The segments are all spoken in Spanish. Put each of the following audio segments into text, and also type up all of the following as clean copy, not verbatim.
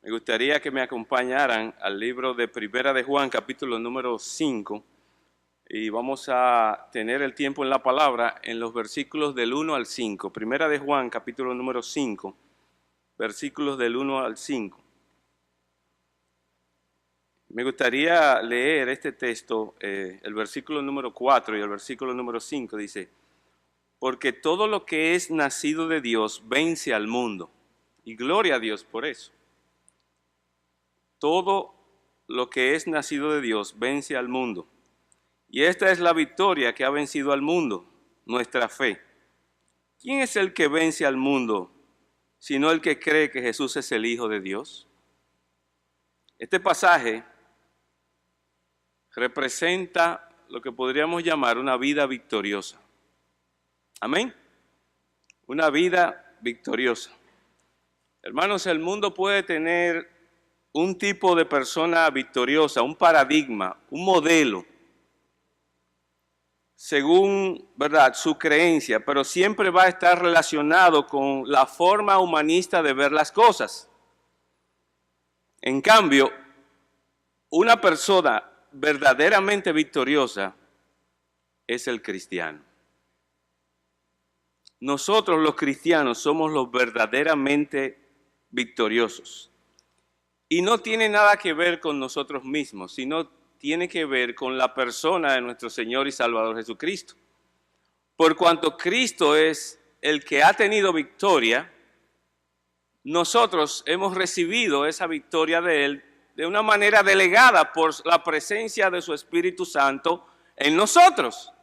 Me gustaría que me acompañaran al libro de Primera de Juan, capítulo número 5, y vamos a tener el tiempo en la palabra en los versículos del 1 al 5. Primera de Juan, capítulo número 5, versículos del 1 al 5. Me gustaría leer este texto, el versículo número 4 y el versículo número 5, dice: porque todo lo que es nacido de Dios vence al mundo, y gloria a Dios por eso. Todo lo que es nacido de Dios vence al mundo. Y esta es la victoria que ha vencido al mundo, nuestra fe. ¿Quién es el que vence al mundo, sino el que cree que Jesús es el Hijo de Dios? Este pasaje representa lo que podríamos llamar una vida victoriosa. Amén. Una vida victoriosa. Hermanos, el mundo puede tener un tipo de persona victoriosa, un paradigma, un modelo, según, ¿verdad?, su creencia, pero siempre va a estar relacionado con la forma humanista de ver las cosas. En cambio, una persona verdaderamente victoriosa es el cristiano. Nosotros los cristianos somos los verdaderamente victoriosos. Y no tiene nada que ver con nosotros mismos, sino tiene que ver con la persona de nuestro Señor y Salvador Jesucristo. Por cuanto Cristo es el que ha tenido victoria, nosotros hemos recibido esa victoria de Él de una manera delegada por la presencia de su Espíritu Santo en nosotros.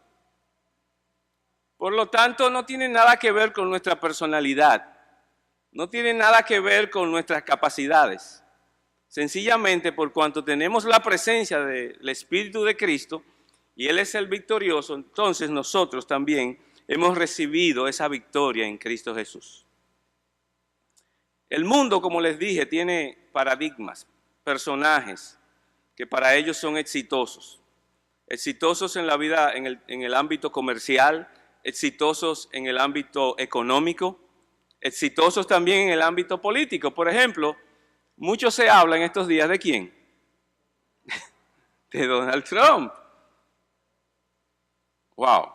Por lo tanto, no tiene nada que ver con nuestra personalidad, no tiene nada que ver con nuestras capacidades. Sencillamente por cuanto tenemos la presencia del Espíritu de Cristo y Él es el victorioso, entonces nosotros también hemos recibido esa victoria en Cristo Jesús. El mundo, como les dije, tiene paradigmas, personajes que para ellos son exitosos. Exitosos en la vida, en el ámbito comercial, exitosos en el ámbito económico, exitosos también en el ámbito político. Por ejemplo, mucho se habla en estos días ¿de quién? De Donald Trump. Wow.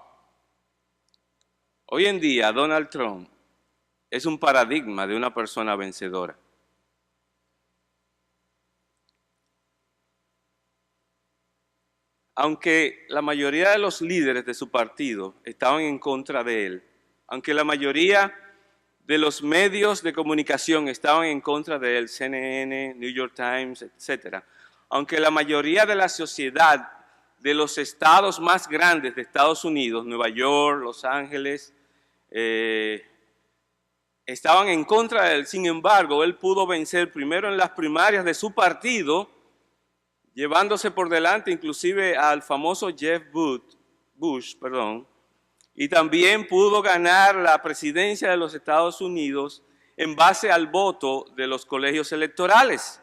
Hoy en día Donald Trump es un paradigma de una persona vencedora. Aunque la mayoría de los líderes de su partido estaban en contra de él, aunque la mayoría de los medios de comunicación estaban en contra de él, CNN, New York Times, etc. Aunque la mayoría de la sociedad de los estados más grandes de Estados Unidos, Nueva York, Los Ángeles, estaban en contra de él, sin embargo, él pudo vencer primero en las primarias de su partido, llevándose por delante inclusive al famoso Jeff Bush, y también pudo ganar la presidencia de los Estados Unidos en base al voto de los colegios electorales.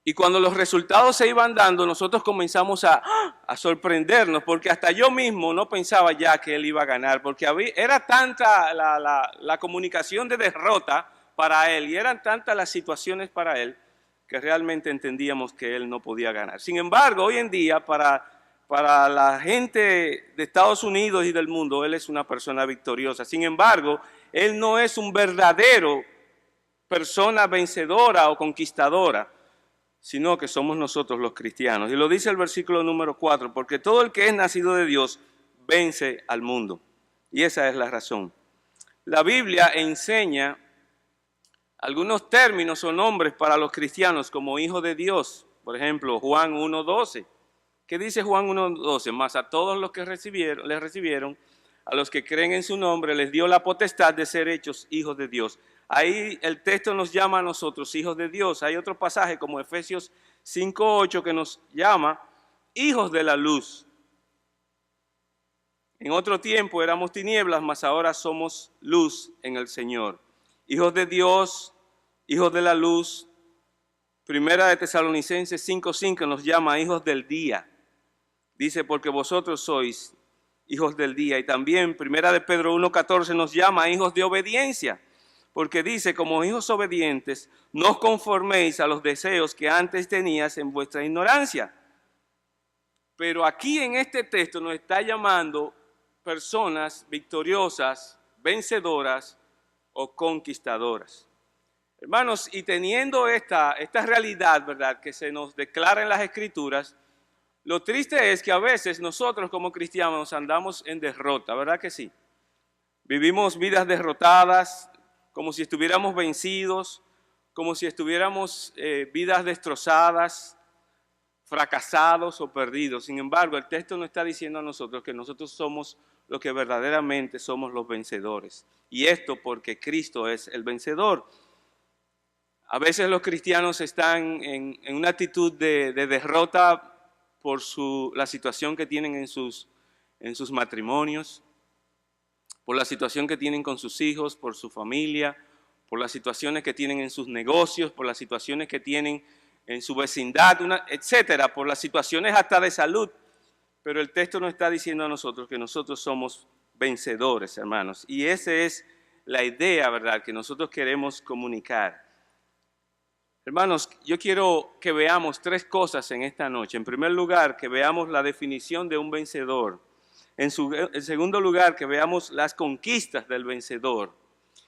Y cuando los resultados se iban dando, nosotros comenzamos a sorprendernos, porque hasta yo mismo no pensaba ya que él iba a ganar, porque era tanta la comunicación de derrota para él y eran tantas las situaciones para él que realmente entendíamos que él no podía ganar. Sin embargo, hoy en día, para la gente de Estados Unidos y del mundo, él es una persona victoriosa. Sin embargo, él no es un verdadero persona vencedora o conquistadora, sino que somos nosotros los cristianos. Y lo dice el versículo número 4, porque todo el que es nacido de Dios vence al mundo. Y esa es la razón. La Biblia enseña algunos términos o nombres para los cristianos como hijos de Dios. Por ejemplo, Juan 1:12. ¿Qué dice Juan 1:12? Mas a todos los que les recibieron, a los que creen en su nombre, les dio la potestad de ser hechos hijos de Dios. Ahí el texto nos llama a nosotros hijos de Dios. Hay otro pasaje como Efesios 5:8 que nos llama hijos de la luz. En otro tiempo éramos tinieblas, mas ahora somos luz en el Señor. Hijos de Dios, hijos de la luz. Primera de Tesalonicenses 5:5 nos llama hijos del día. Dice, porque vosotros sois hijos del día. Y también Primera de Pedro 1:14 nos llama hijos de obediencia. porque dice, como hijos obedientes, no os conforméis a los deseos que antes tenías en vuestra ignorancia. Pero aquí en este texto nos está llamando personas victoriosas, vencedoras o conquistadoras. Hermanos, y teniendo esta realidad, ¿verdad?, que se nos declara en las Escrituras, lo triste es que a veces nosotros como cristianos andamos en derrota, ¿verdad que sí? Vivimos vidas derrotadas, como si estuviéramos vencidos, como si estuviéramos vidas destrozadas, fracasados o perdidos. Sin embargo, el texto nos está diciendo a nosotros que nosotros somos los que verdaderamente somos los vencedores. Y esto porque Cristo es el vencedor. A veces los cristianos están en una actitud de derrota por la situación que tienen en sus matrimonios, por la situación que tienen con sus hijos, por su familia, por las situaciones que tienen en sus negocios, por las situaciones que tienen en su vecindad, etcétera, por las situaciones hasta de salud. Pero el texto nos está diciendo a nosotros que nosotros somos vencedores, hermanos. Y esa es la idea, ¿verdad?, que nosotros queremos comunicar. Hermanos, yo quiero que veamos tres cosas en esta noche. En primer lugar, que veamos la definición de un vencedor. En segundo lugar, que veamos las conquistas del vencedor.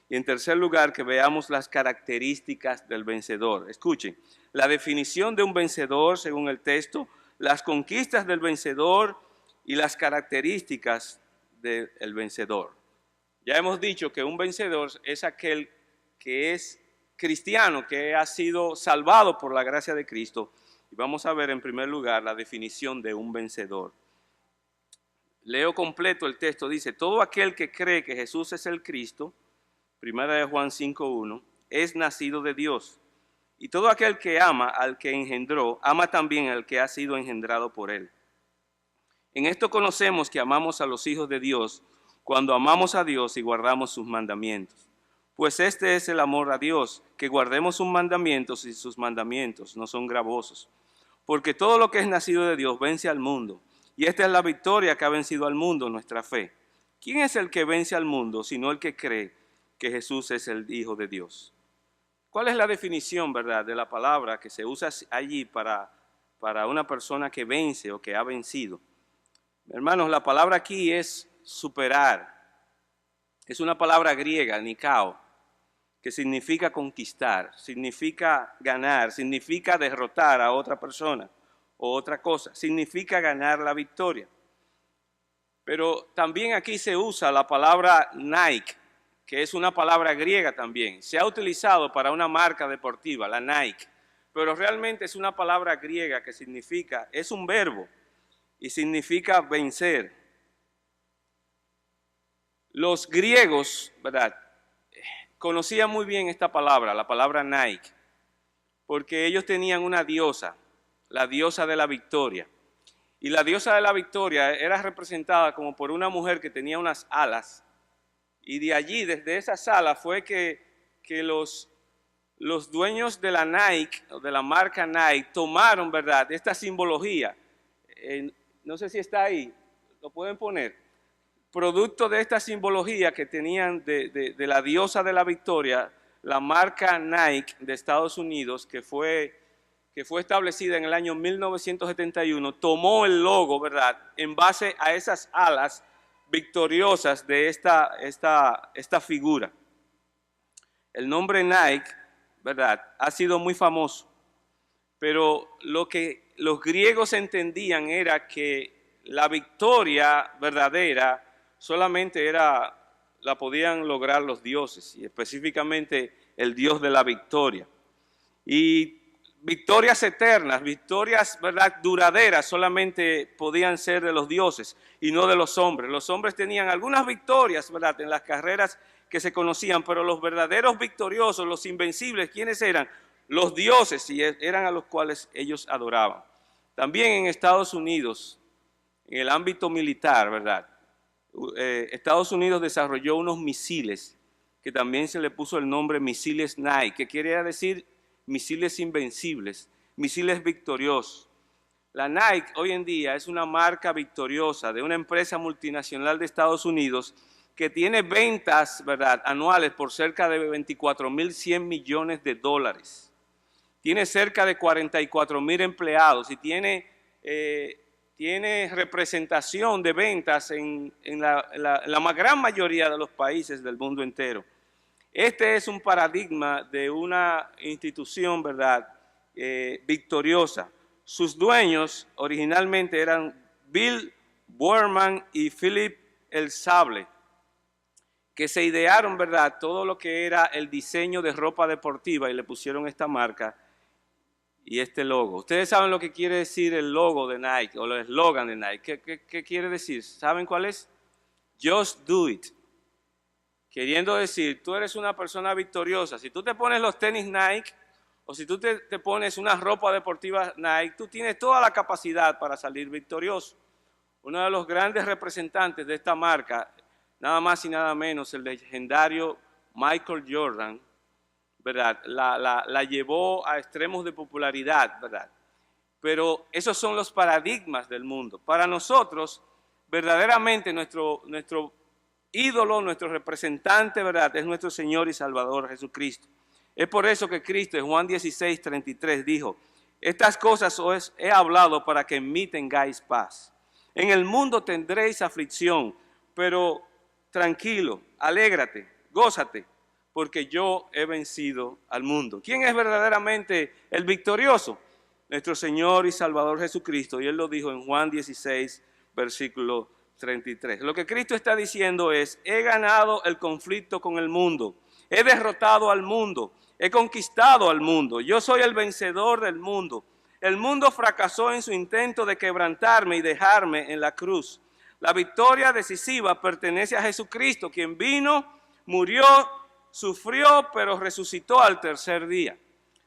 Y en tercer lugar, que veamos las características del vencedor. Escuchen, la definición de un vencedor según el texto, las conquistas del vencedor y las características del vencedor. Ya hemos dicho que un vencedor es aquel que es cristiano, que ha sido salvado por la gracia de Cristo. Y vamos a ver en primer lugar la definición de un vencedor. Leo completo el texto, dice, todo aquel que cree que Jesús es el Cristo, 1 Juan 5:1, es nacido de Dios. Y todo aquel que ama al que engendró, ama también al que ha sido engendrado por él. En esto conocemos que amamos a los hijos de Dios, cuando amamos a Dios y guardamos sus mandamientos. Pues este es el amor a Dios, que guardemos sus mandamientos, y sus mandamientos no son gravosos. Porque todo lo que es nacido de Dios vence al mundo, y esta es la victoria que ha vencido al mundo, nuestra fe. ¿Quién es el que vence al mundo, sino el que cree que Jesús es el Hijo de Dios? ¿Cuál es la definición, verdad, de la palabra que se usa allí para una persona que vence o que ha vencido? Hermanos, la palabra aquí es superar. Es una palabra griega, nikao, que significa conquistar, significa ganar, significa derrotar a otra persona o otra cosa, significa ganar la victoria. Pero también aquí se usa la palabra Nike, que es una palabra griega también. Se ha utilizado para una marca deportiva, la Nike, pero realmente es una palabra griega que significa, es un verbo y significa vencer. Los griegos, ¿verdad?, conocían muy bien esta palabra, la palabra Nike, porque ellos tenían una diosa, la diosa de la victoria. Y la diosa de la victoria era representada como por una mujer que tenía unas alas. Y de allí, desde esas alas, fue que los dueños de la Nike, o de la marca Nike, tomaron, ¿verdad?, esta simbología. No sé si está ahí, lo pueden poner. Producto de esta simbología que tenían de la diosa de la victoria, la marca Nike de Estados Unidos, que fue establecida en el año 1971, tomó el logo, ¿verdad?, en base a esas alas victoriosas de esta figura. El nombre Nike, ¿verdad?, ha sido muy famoso, pero lo que los griegos entendían era que la victoria verdadera solamente la podían lograr los dioses, y específicamente el Dios de la victoria. Y victorias eternas, victorias, ¿verdad?, duraderas, solamente podían ser de los dioses y no de los hombres. Los hombres tenían algunas victorias, ¿verdad?, en las carreras que se conocían, pero los verdaderos victoriosos, los invencibles, ¿quiénes eran? Los dioses, y eran a los cuales ellos adoraban. También en Estados Unidos, en el ámbito militar, ¿verdad?, Estados Unidos desarrolló unos misiles que también se le puso el nombre misiles Nike, que quiere decir misiles invencibles, misiles victoriosos. La Nike hoy en día es una marca victoriosa de una empresa multinacional de Estados Unidos que tiene ventas, ¿verdad?, anuales por cerca de 24.100 millones de dólares. Tiene cerca de 44.000 empleados y tiene representación de ventas en la gran mayoría de los países del mundo entero. Este es un paradigma de una institución, ¿verdad?, victoriosa. Sus dueños originalmente eran Bill Bowerman y Philip El Sable, que se idearon, ¿verdad?, todo lo que era el diseño de ropa deportiva y le pusieron esta marca y este logo. Ustedes saben lo que quiere decir el logo de Nike o el eslogan de Nike. ¿Qué quiere decir? ¿Saben cuál es? Just do it. Queriendo decir, tú eres una persona victoriosa. Si tú te pones los tenis Nike o si tú te pones una ropa deportiva Nike, tú tienes toda la capacidad para salir victorioso. Uno de los grandes representantes de esta marca, nada más y nada menos, el legendario Michael Jordan, ¿verdad?, la llevó a extremos de popularidad, ¿verdad? Pero esos son los paradigmas del mundo. Para nosotros, verdaderamente nuestro ídolo, nuestro representante, ¿verdad?, es nuestro Señor y Salvador Jesucristo. Es por eso que Cristo en Juan 16:33 dijo, estas cosas os he hablado para que en mí tengáis paz. En el mundo tendréis aflicción, pero tranquilo, alégrate, gózate, porque yo he vencido al mundo. ¿Quién es verdaderamente el victorioso? Nuestro Señor y Salvador Jesucristo, y Él lo dijo en Juan 16, versículo 33. Lo que Cristo está diciendo es, he ganado el conflicto con el mundo, he derrotado al mundo, he conquistado al mundo, yo soy el vencedor del mundo. El mundo fracasó en su intento de quebrantarme y dejarme en la cruz. La victoria decisiva pertenece a Jesucristo, quien vino, murió, sufrió, pero resucitó al tercer día.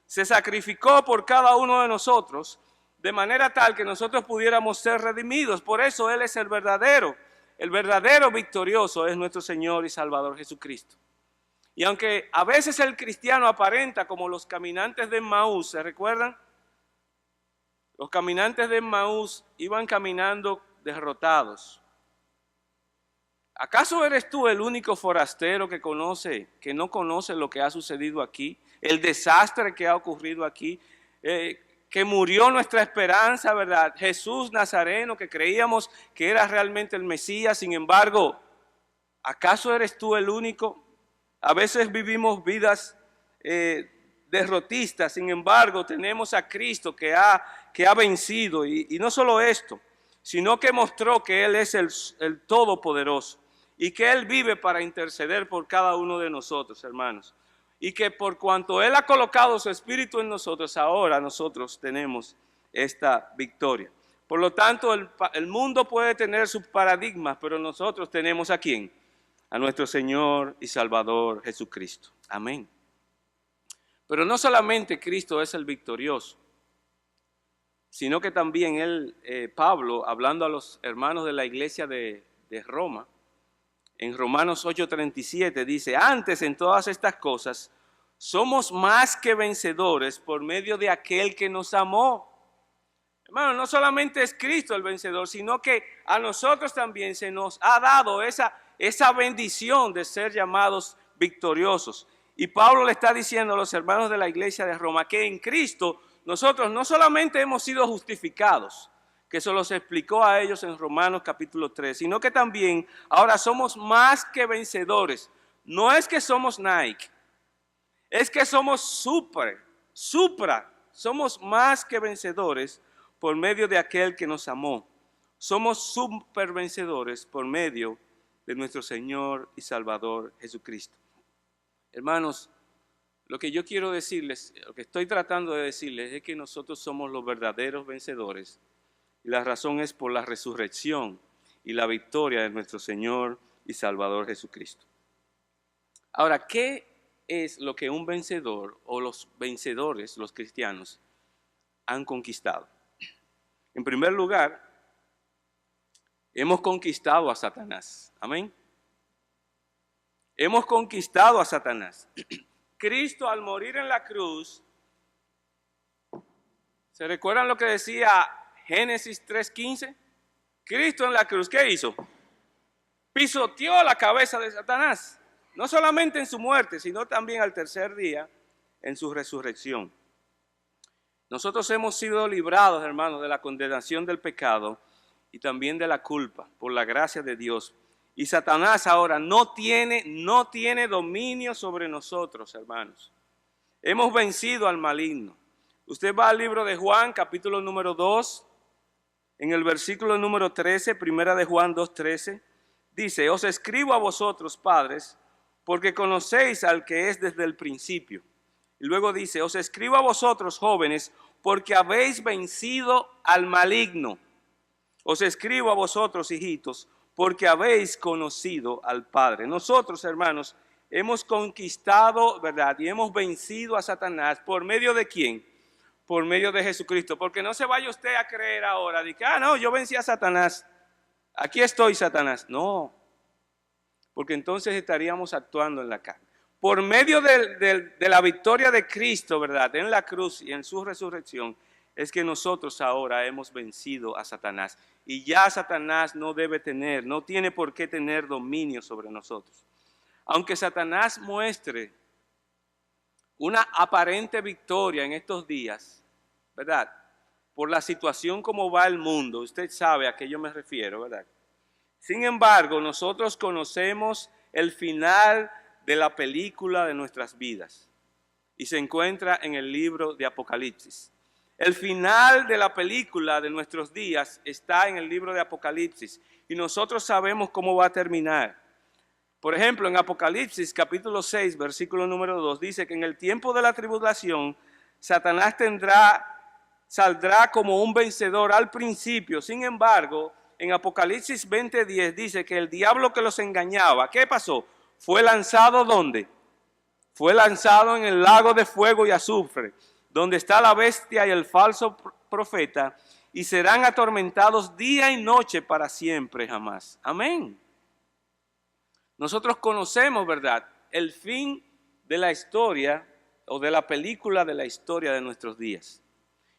Se sacrificó por cada uno de nosotros, de manera tal que nosotros pudiéramos ser redimidos. Por eso Él es el verdadero victorioso es nuestro Señor y Salvador Jesucristo. Y aunque a veces el cristiano aparenta como los caminantes de Emmaús, ¿se recuerdan? Los caminantes de Emmaús iban caminando derrotados. ¿Acaso eres tú el único forastero que no conoce lo que ha sucedido aquí? El desastre que ha ocurrido aquí, que murió nuestra esperanza, ¿verdad? Jesús Nazareno, que creíamos que era realmente el Mesías, sin embargo, ¿acaso eres tú el único? A veces vivimos vidas derrotistas, sin embargo, tenemos a Cristo que ha vencido, y no solo esto, sino que mostró que Él es el Todopoderoso, y que Él vive para interceder por cada uno de nosotros, hermanos. Y que por cuanto Él ha colocado su Espíritu en nosotros, ahora nosotros tenemos esta victoria. Por lo tanto, el mundo puede tener sus paradigmas, pero nosotros tenemos ¿a quién? A nuestro Señor y Salvador Jesucristo. Amén. Pero no solamente Cristo es el victorioso, sino que también Pablo, hablando a los hermanos de la iglesia de Roma, en Romanos 8:37 dice, antes en todas estas cosas somos más que vencedores por medio de aquel que nos amó. Hermano, no solamente es Cristo el vencedor, sino que a nosotros también se nos ha dado esa bendición de ser llamados victoriosos. Y Pablo le está diciendo a los hermanos de la iglesia de Roma que en Cristo nosotros no solamente hemos sido justificados, que eso los explicó a ellos en Romanos capítulo 3, sino que también ahora somos más que vencedores. No es que somos Nike, es que somos somos más que vencedores por medio de aquel que nos amó. Somos super vencedores por medio de nuestro Señor y Salvador Jesucristo. Hermanos, lo que yo quiero decirles, lo que estoy tratando de decirles es que nosotros somos los verdaderos vencedores. Y la razón es por la resurrección y la victoria de nuestro Señor y Salvador Jesucristo. Ahora, ¿qué es lo que un vencedor o los vencedores, los cristianos, han conquistado? En primer lugar, hemos conquistado a Satanás. Amén. Hemos conquistado a Satanás. Cristo al morir en la cruz, ¿se recuerdan lo que decía Génesis 3:15? Cristo en la cruz, ¿qué hizo? pisoteó la cabeza de Satanás, no solamente en su muerte, sino también al tercer día en su resurrección. Nosotros hemos sido librados, hermanos, de la condenación del pecado y también de la culpa por la gracia de Dios. Y Satanás ahora no tiene dominio sobre nosotros, hermanos. Hemos vencido al maligno. Usted va al libro de Juan, capítulo número 2, en el versículo número 13, primera de Juan 2:13, dice: os escribo a vosotros, padres, porque conocéis al que es desde el principio. Y luego dice: os escribo a vosotros, jóvenes, porque habéis vencido al maligno. Os escribo a vosotros, hijitos, porque habéis conocido al Padre. Nosotros, hermanos, hemos conquistado, ¿verdad? Y hemos vencido a Satanás. ¿Por medio de quién? Por medio de Jesucristo. Porque no se vaya usted a creer ahora de que, no, yo vencí a Satanás. Aquí estoy, Satanás. No, porque entonces estaríamos actuando en la carne. Por medio de la victoria de Cristo, ¿verdad? En la cruz y en su resurrección, es que nosotros ahora hemos vencido a Satanás. Y ya Satanás no tiene por qué tener dominio sobre nosotros. Aunque Satanás muestre una aparente victoria en estos días, ¿verdad? Por la situación como va el mundo, usted sabe a qué yo me refiero, ¿verdad? Sin embargo, nosotros conocemos el final de la película de nuestras vidas y se encuentra en el libro de Apocalipsis. El final de la película de nuestros días está en el libro de Apocalipsis y nosotros sabemos cómo va a terminar. Por ejemplo, en Apocalipsis capítulo 6, versículo número 2, dice que en el tiempo de la tribulación, Satanás saldrá como un vencedor al principio. Sin embargo, en Apocalipsis 20:10 dice que el diablo que los engañaba, ¿qué pasó? Fue lanzado ¿dónde? Fue lanzado en el lago de fuego y azufre, donde está la bestia y el falso profeta, y serán atormentados día y noche para siempre jamás. Amén. Nosotros conocemos, ¿verdad?, el fin de la historia o de la película de la historia de nuestros días.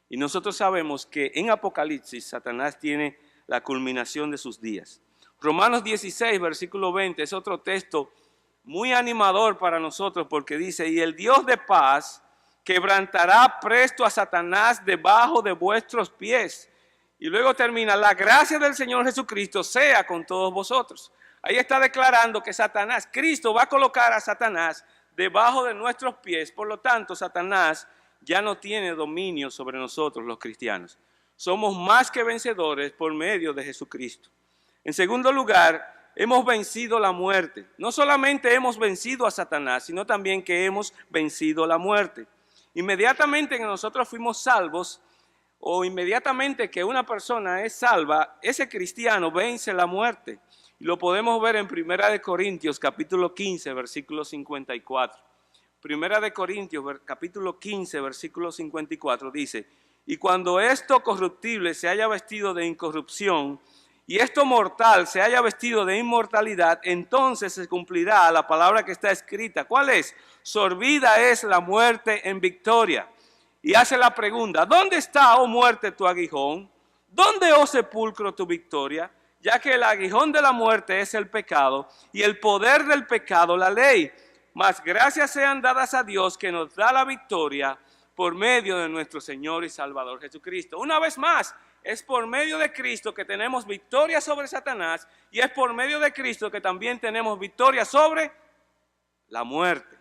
Y nosotros sabemos que en Apocalipsis Satanás tiene la culminación de sus días. Romanos 16, versículo 20, es otro texto muy animador para nosotros porque dice: y el Dios de paz quebrantará presto a Satanás debajo de vuestros pies. Y luego termina: la gracia del Señor Jesucristo sea con todos vosotros. Ahí está declarando que Cristo va a colocar a Satanás debajo de nuestros pies. Por lo tanto, Satanás ya no tiene dominio sobre nosotros los cristianos. Somos más que vencedores por medio de Jesucristo. En segundo lugar, hemos vencido la muerte. No solamente hemos vencido a Satanás, sino también que hemos vencido la muerte. Inmediatamente que nosotros fuimos salvos, o inmediatamente que una persona es salva, ese cristiano vence la muerte. Y lo podemos ver en 1 Corintios capítulo 15, versículo 54. 1 Corintios capítulo 15, versículo 54 dice: y cuando esto corruptible se haya vestido de incorrupción, y esto mortal se haya vestido de inmortalidad, entonces se cumplirá la palabra que está escrita. ¿Cuál es? Sorbida es la muerte en victoria. Y hace la pregunta: ¿dónde está, oh muerte, tu aguijón? ¿Dónde, oh sepulcro, tu victoria? Ya que el aguijón de la muerte es el pecado, y el poder del pecado la ley. Mas gracias sean dadas a Dios que nos da la victoria por medio de nuestro Señor y Salvador Jesucristo. Una vez más, es por medio de Cristo que tenemos victoria sobre Satanás, y es por medio de Cristo que también tenemos victoria sobre la muerte.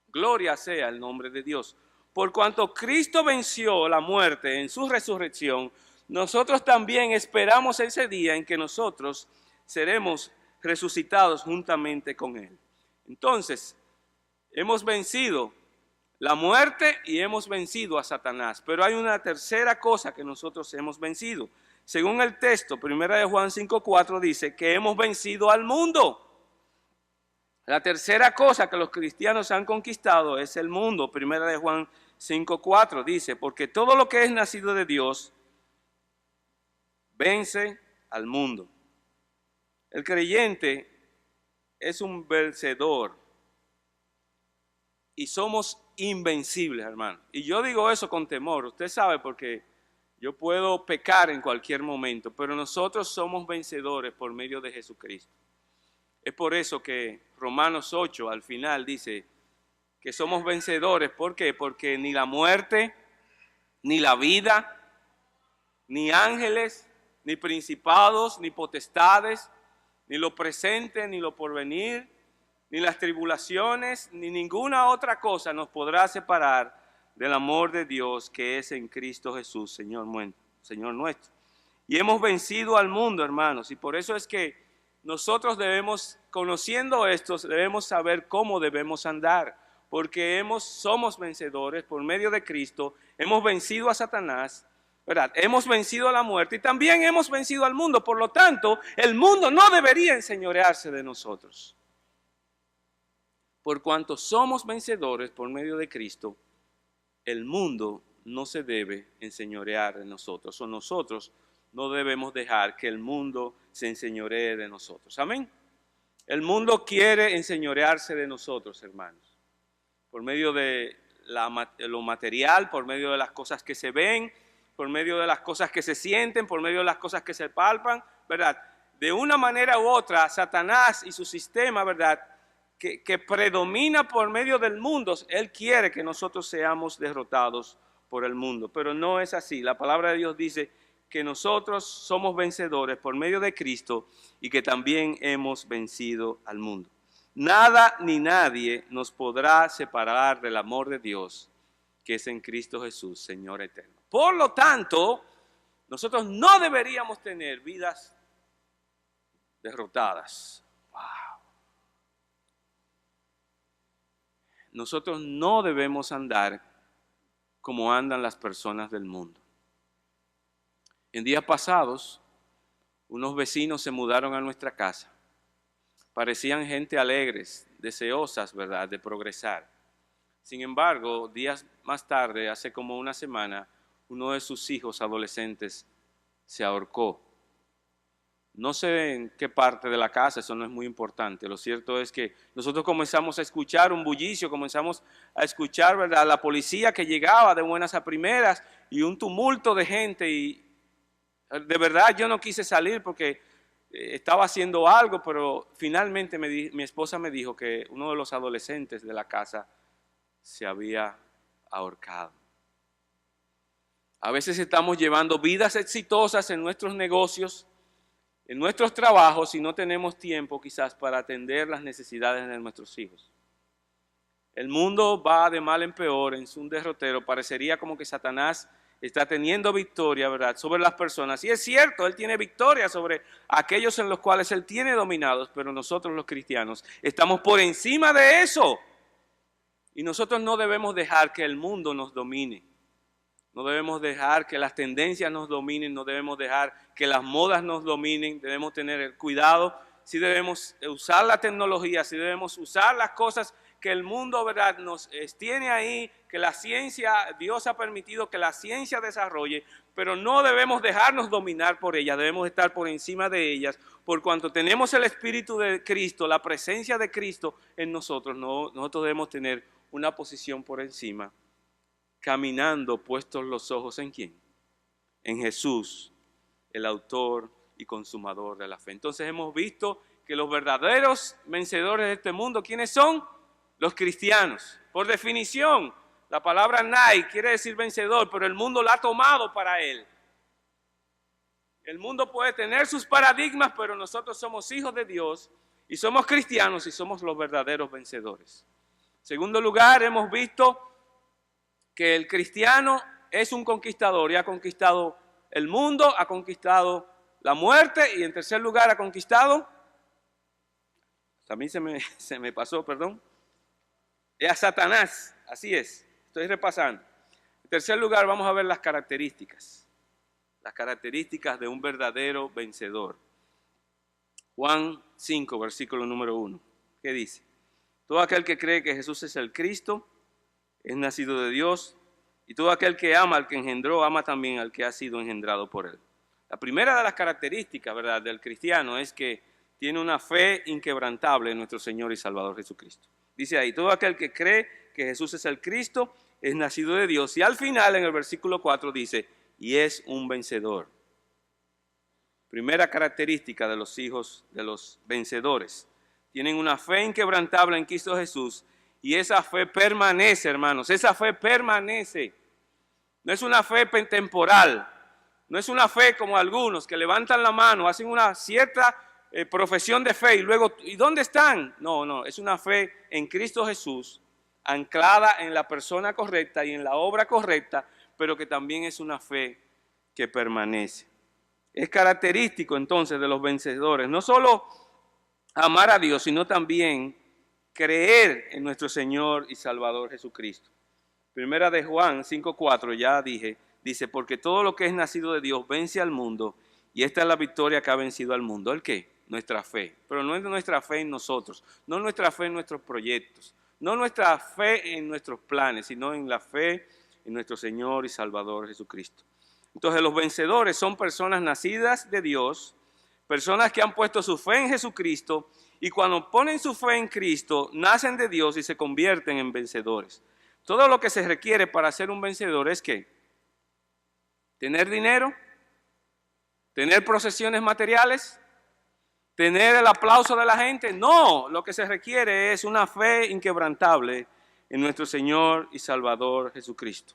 Gloria sea el nombre de Dios. Por cuanto Cristo venció la muerte en su resurrección, nosotros también esperamos ese día en que nosotros seremos resucitados juntamente con Él. Entonces, hemos vencido la muerte y hemos vencido a Satanás. Pero hay una tercera cosa que nosotros hemos vencido. Según el texto, 1 Juan 5:4 dice que hemos vencido al mundo. La tercera cosa que los cristianos han conquistado es el mundo. 1 Juan 5:4 dice: porque todo lo que es nacido de Dios vence al mundo. El creyente es un vencedor y somos invencibles, hermano. Y yo digo eso con temor. Usted sabe, porque Yo puedo pecar en cualquier momento, pero nosotros somos vencedores por medio de Jesucristo. Es por eso que Romanos 8 al final dice que somos vencedores. ¿Por qué? Porque ni la muerte, ni la vida, ni ángeles, ni principados, ni potestades, ni lo presente, ni lo porvenir, ni las tribulaciones, ni ninguna otra cosa nos podrá separar del amor de Dios que es en Cristo Jesús, Señor nuestro. Y hemos vencido al mundo, hermanos, y por eso es que nosotros debemos, conociendo esto, debemos saber cómo debemos andar, porque somos vencedores por medio de Cristo, hemos vencido a Satanás, ¿verdad? Hemos vencido a la muerte y también hemos vencido al mundo. Por lo tanto, el mundo no debería enseñorearse de nosotros. Por cuanto somos vencedores por medio de Cristo, el mundo no se debe enseñorear de nosotros, o nosotros no debemos dejar que el mundo se enseñoree de nosotros. Amén. El mundo quiere enseñorearse de nosotros, hermanos, por medio de lo material, por medio de las cosas que se ven, por medio de las cosas que se sienten, por medio de las cosas que se palpan, ¿verdad? De una manera u otra, Satanás y su sistema, ¿verdad?, que predomina por medio del mundo, él quiere que nosotros seamos derrotados por el mundo, pero no es así. La palabra de Dios dice que nosotros somos vencedores por medio de Cristo y que también hemos vencido al mundo. Nada ni nadie nos podrá separar del amor de Dios que es en Cristo Jesús, Señor eterno. Por lo tanto, nosotros no deberíamos tener vidas derrotadas. Wow. Nosotros no debemos andar como andan las personas del mundo. En días pasados, unos vecinos se mudaron a nuestra casa. Parecían gente alegres, deseosas, ¿verdad?, de progresar. Sin embargo, días más tarde, hace como una semana, uno de sus hijos adolescentes se ahorcó. No sé en qué parte de la casa, eso no es muy importante. Lo cierto es que nosotros comenzamos a escuchar un bullicio, comenzamos a escuchar, ¿verdad?, a la policía que llegaba de buenas a primeras y un tumulto de gente. Y de verdad yo no quise salir porque estaba haciendo algo, pero finalmente mi esposa me dijo que uno de los adolescentes de la casa se había ahorcado. A veces estamos llevando vidas exitosas en nuestros negocios, en nuestros trabajos, y no tenemos tiempo quizás para atender las necesidades de nuestros hijos. El mundo va de mal en peor, en un derrotero. Parecería como que Satanás está teniendo victoria, ¿verdad?, sobre las personas. Y es cierto, él tiene victoria sobre aquellos en los cuales él tiene dominados, pero nosotros los cristianos estamos por encima de eso. Y nosotros no debemos dejar que el mundo nos domine. No debemos dejar que las tendencias nos dominen, no debemos dejar que las modas nos dominen, debemos tener el cuidado, sí debemos usar la tecnología, sí debemos usar las cosas que el mundo, ¿verdad?, nos tiene ahí, que la ciencia, Dios ha permitido que la ciencia desarrolle, pero no debemos dejarnos dominar por ellas, debemos estar por encima de ellas, por cuanto tenemos el Espíritu de Cristo, la presencia de Cristo en nosotros, nosotros debemos tener una posición por encima, caminando puestos los ojos ¿en quién? En Jesús, el autor y consumador de la fe. Entonces hemos visto que los verdaderos vencedores de este mundo, ¿quiénes son? Los cristianos. Por definición, la palabra nai quiere decir vencedor, pero el mundo la ha tomado para él. El mundo puede tener sus paradigmas, pero nosotros somos hijos de Dios y somos cristianos y somos los verdaderos vencedores. En segundo lugar, hemos visto que el cristiano es un conquistador y ha conquistado el mundo, ha conquistado la muerte y en tercer lugar ha conquistado, a mí se me pasó, perdón, es a Satanás, así es, estoy repasando. En tercer lugar vamos a ver las características de un verdadero vencedor. Juan 5, versículo número 1, ¿qué dice? Todo aquel que cree que Jesús es el Cristo es nacido de Dios, y todo aquel que ama al que engendró, ama también al que ha sido engendrado por él. La primera de las características, ¿verdad?, del cristiano es que tiene una fe inquebrantable en nuestro Señor y Salvador Jesucristo. Dice ahí, todo aquel que cree que Jesús es el Cristo es nacido de Dios. Y al final, en el versículo 4 dice, y es un vencedor. Primera característica de los hijos de los vencedores. Tienen una fe inquebrantable en Cristo Jesús y esa fe permanece, hermanos. Esa fe permanece. No es una fe temporal. No es una fe como algunos que levantan la mano, hacen una cierta profesión de fe y luego, ¿y dónde están? No, es una fe en Cristo Jesús, anclada en la persona correcta y en la obra correcta, pero que también es una fe que permanece. Es característico entonces de los vencedores, no solo amar a Dios, sino también creer en nuestro Señor y Salvador Jesucristo. Primera de Juan 5:4, ya dije, dice, porque todo lo que es nacido de Dios vence al mundo, y esta es la victoria que ha vencido al mundo. ¿El qué? Nuestra fe. Pero no es nuestra fe en nosotros, no nuestra fe en nuestros proyectos, no nuestra fe en nuestros planes, sino en la fe en nuestro Señor y Salvador Jesucristo. Entonces los vencedores son personas nacidas de Dios, personas que han puesto su fe en Jesucristo, y cuando ponen su fe en Cristo, nacen de Dios y se convierten en vencedores. Todo lo que se requiere para ser un vencedor es ¿qué? Tener dinero, tener posesiones materiales, tener el aplauso de la gente. No, lo que se requiere es una fe inquebrantable en nuestro Señor y Salvador Jesucristo.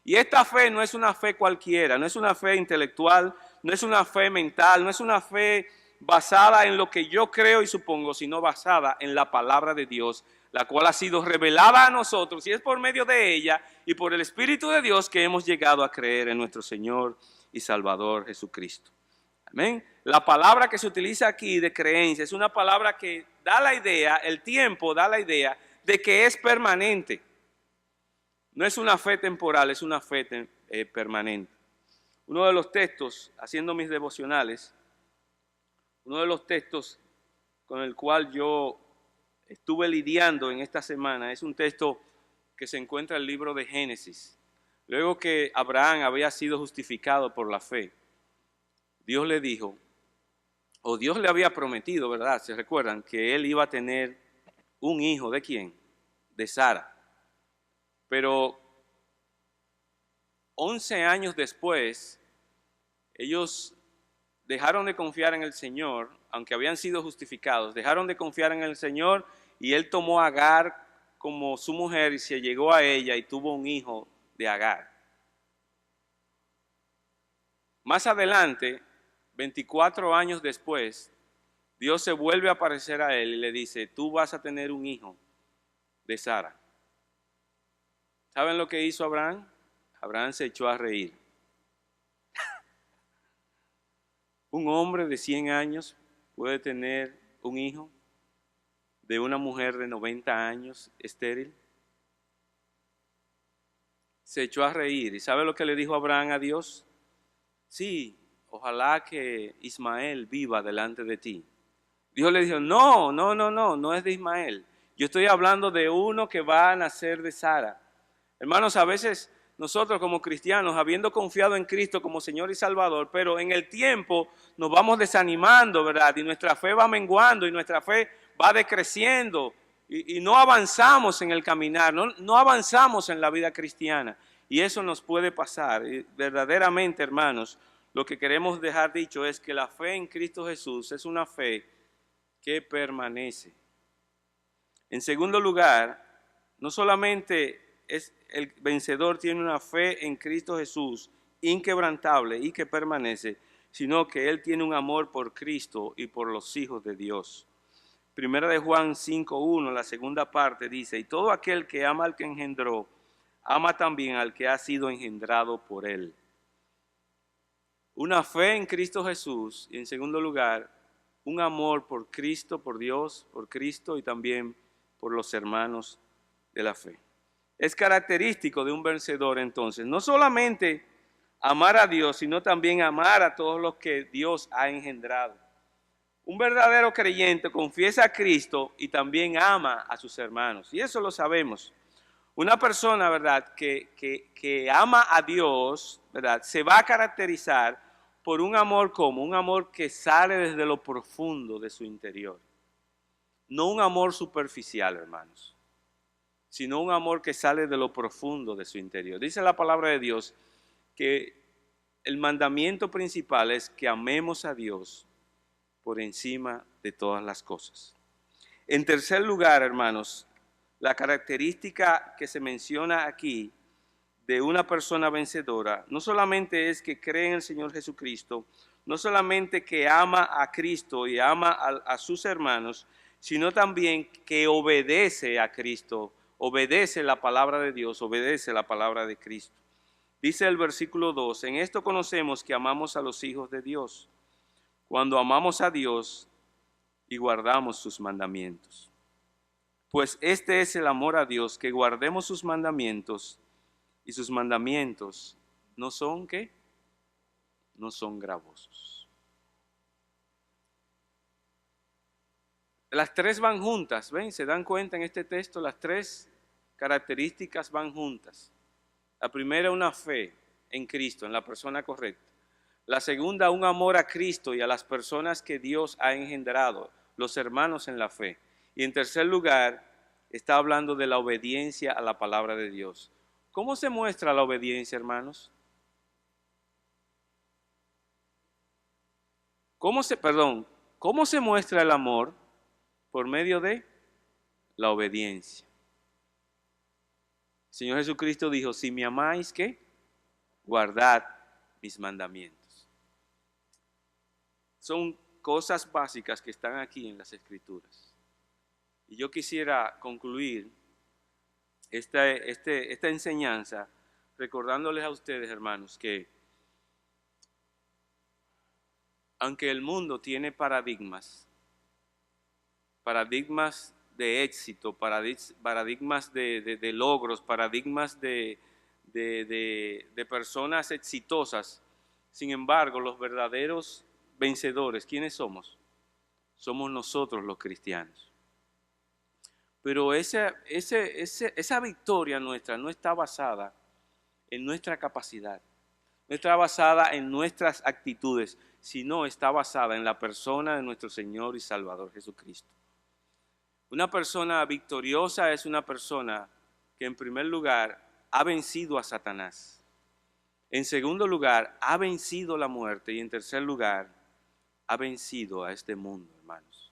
Y esta fe no es una fe cualquiera, no es una fe intelectual, no es una fe mental, no es una fe basada en lo que yo creo y supongo, sino basada en la palabra de Dios, la cual ha sido revelada a nosotros, y es por medio de ella y por el Espíritu de Dios que hemos llegado a creer en nuestro Señor y Salvador Jesucristo. Amén. La palabra que se utiliza aquí de creencia es una palabra que da la idea, el tiempo da la idea de que es permanente. No es una fe temporal, es una fe permanente. Uno de los textos, haciendo mis devocionales, uno de los textos con el cual yo estuve lidiando en esta semana es un texto que se encuentra en el libro de Génesis. Luego que Abraham había sido justificado por la fe, Dios le dijo, o Dios le había prometido, ¿verdad? ¿Se recuerdan? Que él iba a tener un hijo. ¿De quién? De Sara. Pero 11 años después, ellos dejaron de confiar en el Señor, aunque habían sido justificados, dejaron de confiar en el Señor y él tomó a Agar como su mujer y se llegó a ella y tuvo un hijo de Agar. Más adelante, 24 años después, Dios se vuelve a aparecer a él y le dice, tú vas a tener un hijo de Sara. ¿Saben lo que hizo Abraham? Abraham se echó a reír. Un hombre de 100 años puede tener un hijo de una mujer de 90 años estéril. Se echó a reír. ¿Y sabe lo que le dijo Abraham a Dios? Sí, ojalá que Ismael viva delante de ti. Dios le dijo, no es de Ismael. Yo estoy hablando de uno que va a nacer de Sara. Hermanos, a veces nosotros como cristianos, habiendo confiado en Cristo como Señor y Salvador, pero en el tiempo nos vamos desanimando, ¿verdad? Y nuestra fe va menguando y nuestra fe va decreciendo y no avanzamos en el caminar, no avanzamos en la vida cristiana. Y eso nos puede pasar. Y verdaderamente, hermanos, lo que queremos dejar dicho es que la fe en Cristo Jesús es una fe que permanece. En segundo lugar, no solamente el vencedor tiene una fe en Cristo Jesús inquebrantable y que permanece, sino que él tiene un amor por Cristo y por los hijos de Dios. Primera de Juan 5:1, la segunda parte dice, y todo aquel que ama al que engendró, ama también al que ha sido engendrado por él. Una fe en Cristo Jesús y en segundo lugar, un amor por Cristo, por Dios, por Cristo y también por los hermanos de la fe. Es característico de un vencedor entonces, no solamente amar a Dios, sino también amar a todos los que Dios ha engendrado. Un verdadero creyente confiesa a Cristo y también ama a sus hermanos, y eso lo sabemos. Una persona, ¿verdad?, que ama a Dios, ¿verdad?, se va a caracterizar por un amor como un amor que sale desde lo profundo de su interior. No un amor superficial, hermanos, sino un amor que sale de lo profundo de su interior. Dice la palabra de Dios que el mandamiento principal es que amemos a Dios por encima de todas las cosas. En tercer lugar, hermanos, la característica que se menciona aquí de una persona vencedora no solamente es que cree en el Señor Jesucristo, no solamente que ama a Cristo y ama a sus hermanos, sino también que obedece a Cristo, obedece la palabra de Dios, obedece la palabra de Cristo. Dice el versículo 2, en esto conocemos que amamos a los hijos de Dios, cuando amamos a Dios y guardamos sus mandamientos. Pues este es el amor a Dios, que guardemos sus mandamientos, y sus mandamientos no son, ¿qué? No son gravosos. Las tres van juntas, ¿ven? ¿Se dan cuenta en este texto? Las tres características van juntas. La primera, una fe en Cristo, en la persona correcta. La segunda, un amor a Cristo y a las personas que Dios ha engendrado, los hermanos en la fe. Y en tercer lugar, está hablando de la obediencia a la palabra de Dios. ¿Cómo se muestra la obediencia, hermanos? ¿Cómo se muestra el amor? Por medio de la obediencia. El Señor Jesucristo dijo, si me amáis, ¿qué? Guardad mis mandamientos. Son cosas básicas que están aquí en las Escrituras. Y yo quisiera concluir esta enseñanza recordándoles a ustedes, hermanos, que aunque el mundo tiene paradigmas de éxito, paradigmas de logros, paradigmas de personas exitosas, sin embargo, los verdaderos vencedores, ¿quiénes somos? Somos nosotros los cristianos. Pero esa victoria nuestra no está basada en nuestra capacidad, no está basada en nuestras actitudes, sino está basada en la persona de nuestro Señor y Salvador Jesucristo. Una persona victoriosa es una persona que en primer lugar ha vencido a Satanás. En segundo lugar, ha vencido la muerte. Y en tercer lugar, ha vencido a este mundo, hermanos.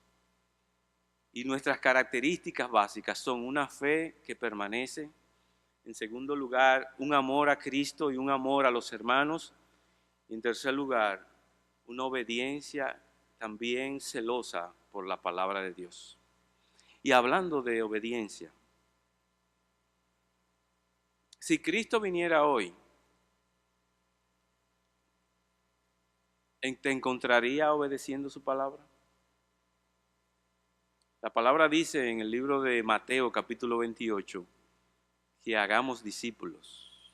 Y nuestras características básicas son una fe que permanece. En segundo lugar, un amor a Cristo y un amor a los hermanos. Y en tercer lugar, una obediencia también celosa por la palabra de Dios. Y hablando de obediencia, si Cristo viniera hoy, ¿te encontraría obedeciendo su palabra? La palabra dice en el libro de Mateo capítulo 28 que hagamos discípulos.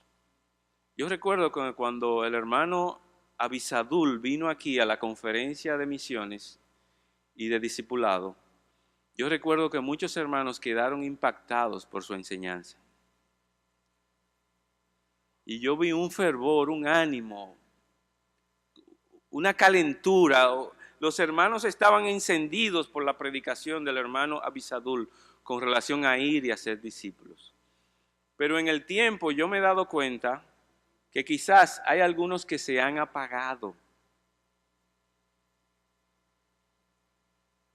Yo recuerdo que cuando el hermano Abisadul vino aquí a la conferencia de misiones y de discipulado, yo recuerdo que muchos hermanos quedaron impactados por su enseñanza. Y yo vi un fervor, un ánimo, una calentura. Los hermanos estaban encendidos por la predicación del hermano Abisadul con relación a ir y a ser discípulos. Pero en el tiempo yo me he dado cuenta que quizás hay algunos que se han apagado.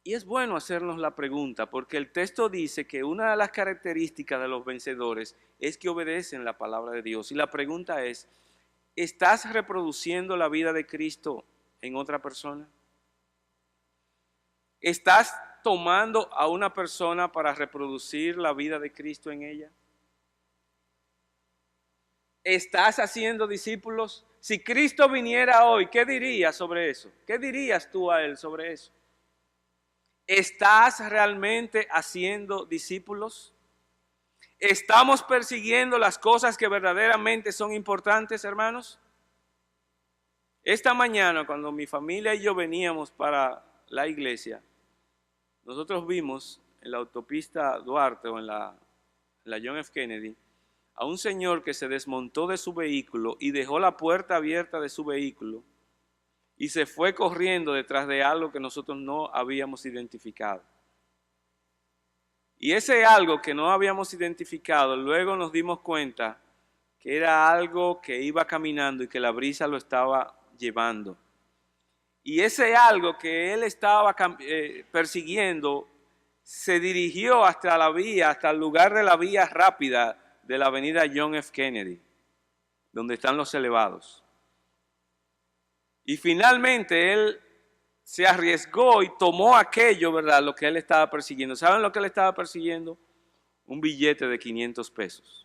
Y es bueno hacernos la pregunta, porque el texto dice que una de las características de los vencedores es que obedecen la palabra de Dios. Y la pregunta es, ¿estás reproduciendo la vida de Cristo en otra persona? ¿Estás tomando a una persona para reproducir la vida de Cristo en ella? ¿Estás haciendo discípulos? Si Cristo viniera hoy, ¿qué dirías sobre eso? ¿Qué dirías tú a Él sobre eso? ¿Estás realmente haciendo discípulos? ¿Estamos persiguiendo las cosas que verdaderamente son importantes, hermanos? Esta mañana, cuando mi familia y yo veníamos para la iglesia, nosotros vimos en la autopista Duarte o en la John F. Kennedy a un señor que se desmontó de su vehículo y dejó la puerta abierta de su vehículo y se fue corriendo detrás de algo que nosotros no habíamos identificado. Y ese algo que no habíamos identificado, luego nos dimos cuenta que era algo que iba caminando y que la brisa lo estaba llevando. Y ese algo que él estaba persiguiendo se dirigió hasta la vía, hasta el lugar de la vía rápida de la avenida John F. Kennedy, donde están los elevados. Y finalmente él se arriesgó y tomó aquello, ¿verdad?, lo que él estaba persiguiendo. ¿Saben lo que él estaba persiguiendo? Un billete de 500 pesos.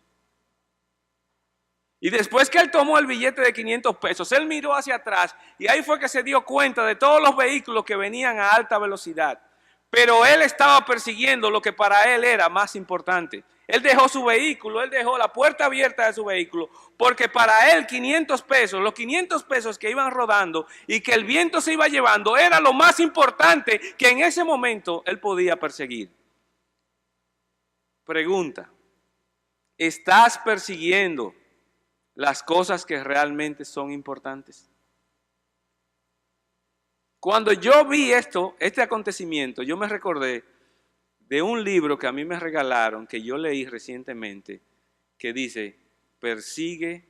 Y después que él tomó el billete de 500 pesos, él miró hacia atrás y ahí fue que se dio cuenta de todos los vehículos que venían a alta velocidad. Pero él estaba persiguiendo lo que para él era más importante. Él dejó su vehículo, él dejó la puerta abierta de su vehículo, porque para él 500 pesos, los 500 pesos que iban rodando y que el viento se iba llevando, era lo más importante que en ese momento él podía perseguir. Pregunta, ¿estás persiguiendo las cosas que realmente son importantes? Cuando yo vi este acontecimiento, yo me recordé de un libro que a mí me regalaron, que yo leí recientemente, que dice, persigue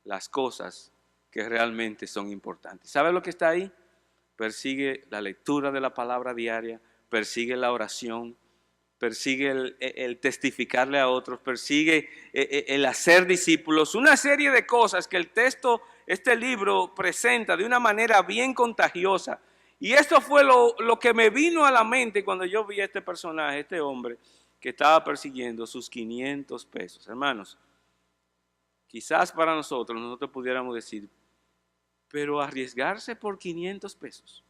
las cosas que realmente son importantes. ¿Sabe lo que está ahí? Persigue la lectura de la palabra diaria, persigue la oración, persigue el testificarle a otros, persigue el hacer discípulos, una serie de cosas que este libro presenta de una manera bien contagiosa. Y esto fue lo que me vino a la mente cuando yo vi a este personaje, este hombre que estaba persiguiendo sus 500 pesos. Hermanos, quizás para nosotros pudiéramos decir, pero arriesgarse por 500 pesos.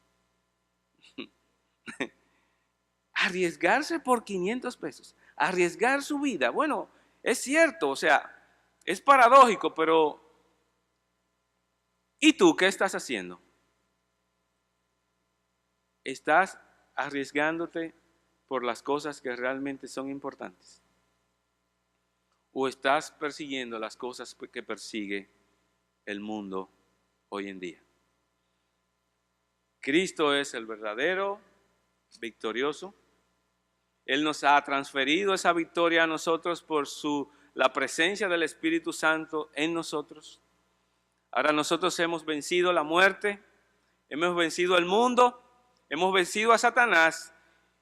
Arriesgarse por 500 pesos, arriesgar su vida. Bueno, es cierto, o sea, es paradójico, pero ¿y tú qué estás haciendo? ¿Estás arriesgándote por las cosas que realmente son importantes? ¿O estás persiguiendo las cosas que persigue el mundo hoy en día? Cristo es el verdadero victorioso. Él nos ha transferido esa victoria a nosotros por la presencia del Espíritu Santo en nosotros. Ahora nosotros hemos vencido la muerte, hemos vencido el mundo, hemos vencido a Satanás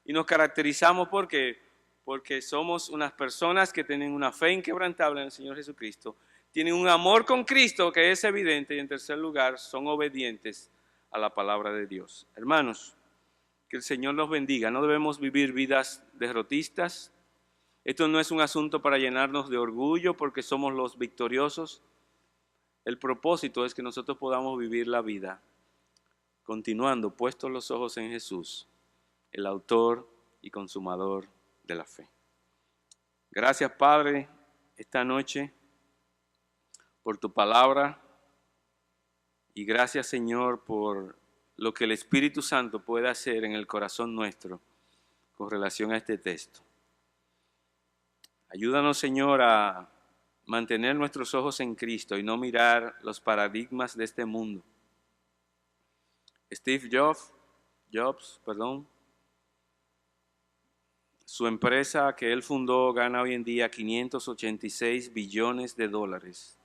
y nos caracterizamos porque somos unas personas que tienen una fe inquebrantable en el Señor Jesucristo, tienen un amor con Cristo que es evidente y en tercer lugar son obedientes a la palabra de Dios. Hermanos, que el Señor nos bendiga. No debemos vivir vidas derrotistas. Esto no es un asunto para llenarnos de orgullo porque somos los victoriosos. El propósito es que nosotros podamos vivir la vida continuando puestos los ojos en Jesús, el autor y consumador de la fe. Gracias, Padre, esta noche por tu palabra y gracias, Señor, por lo que el Espíritu Santo puede hacer en el corazón nuestro con relación a este texto. Ayúdanos, Señor, a mantener nuestros ojos en Cristo y no mirar los paradigmas de este mundo. Steve Jobs, su empresa que él fundó gana hoy en día 586 billones de dólares.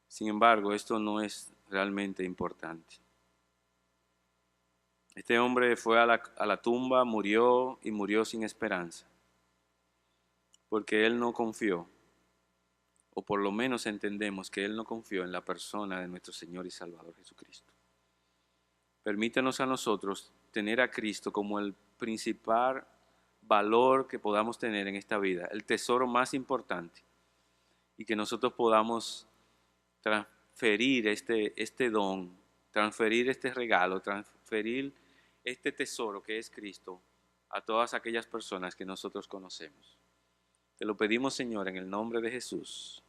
Sin embargo, esto no es realmente importante. Este hombre fue a la tumba, murió y murió sin esperanza, porque él no confió, o por lo menos entendemos que él no confió en la persona de nuestro Señor y Salvador Jesucristo. Permítanos a nosotros tener a Cristo como el principal valor que podamos tener en esta vida, el tesoro más importante, y que nosotros podamos transferir este don, transferir este regalo, transferir este tesoro que es Cristo a todas aquellas personas que nosotros conocemos. Te lo pedimos, Señor, en el nombre de Jesús.